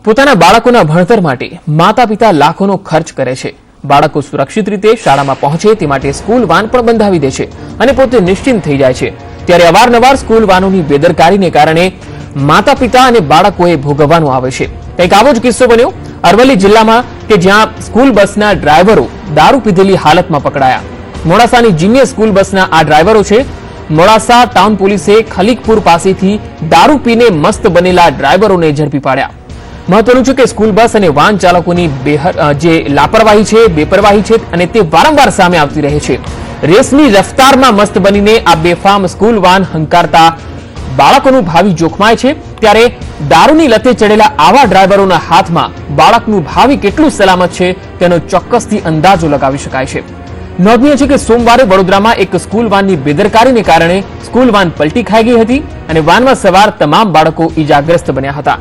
પોતાના બાળકોના ભણતર માટે માતા-પિતા લાખોનો ખર્ચ કરે છે। બાળકો સુરક્ષિત રીતે શાળામાં પહોંચે તે માટે સ્કૂલ વાન પણ બંધાવી દે છે અને પોતે નિશ્ચિંત થઈ જાય છે। ત્યારે અવારનવાર સ્કૂલ વાનોની બેદરકારીને કારણે માતા-પિતા અને બાળકોએ ભોગવવાનું આવે છે। કંઈક આવો જ કિસ્સો બન્યો અરવલ્લી જિલ્લામાં કે જ્યાં સ્કૂલ બસના ડ્રાઈવરો દારૂ પીધેલી હાલતમાં પકડાયા। મોડાસાની જીનિયર સ્કૂલ બસના આ ડ્રાઈવરો છે। મોડાસા ટાઉન પોલીસે ખલીકપુર પાસેથી દારૂ પીને મસ્ત બનેલા ડ્રાઈવરોને ઝડપી પાડ્યા। મહત્વનું છે કે સ્કૂલ બસ અને વાહન ચાલકોની જે લાપરવાહી છે, બેપરવાહી છે અને તે વારંવાર સામે આવતી રહે છે। રેસની રફતારમાં મસ્ત બનીને આ બેફામ સ્કૂલ વાન હંકારતા બાળકોનું ભાવિ જોખમાય છે। ત્યારે દારૂની લતે ચડેલા આવા ડ્રાઈવરોના હાથમાં બાળકનું ભાવિ કેટલું સલામત છે તેનો ચોક્કસથી અંદાજો લગાવી શકાય છે। નોંધનીય છે કે સોમવારે વડોદરામાં એક સ્કૂલ વાનની બેદરકારીને કારણે સ્કૂલ વાન પલટી ખાઈ ગઈ હતી અને વાનમાં સવાર તમામ બાળકો ઈજાગ્રસ્ત બન્યા હતા।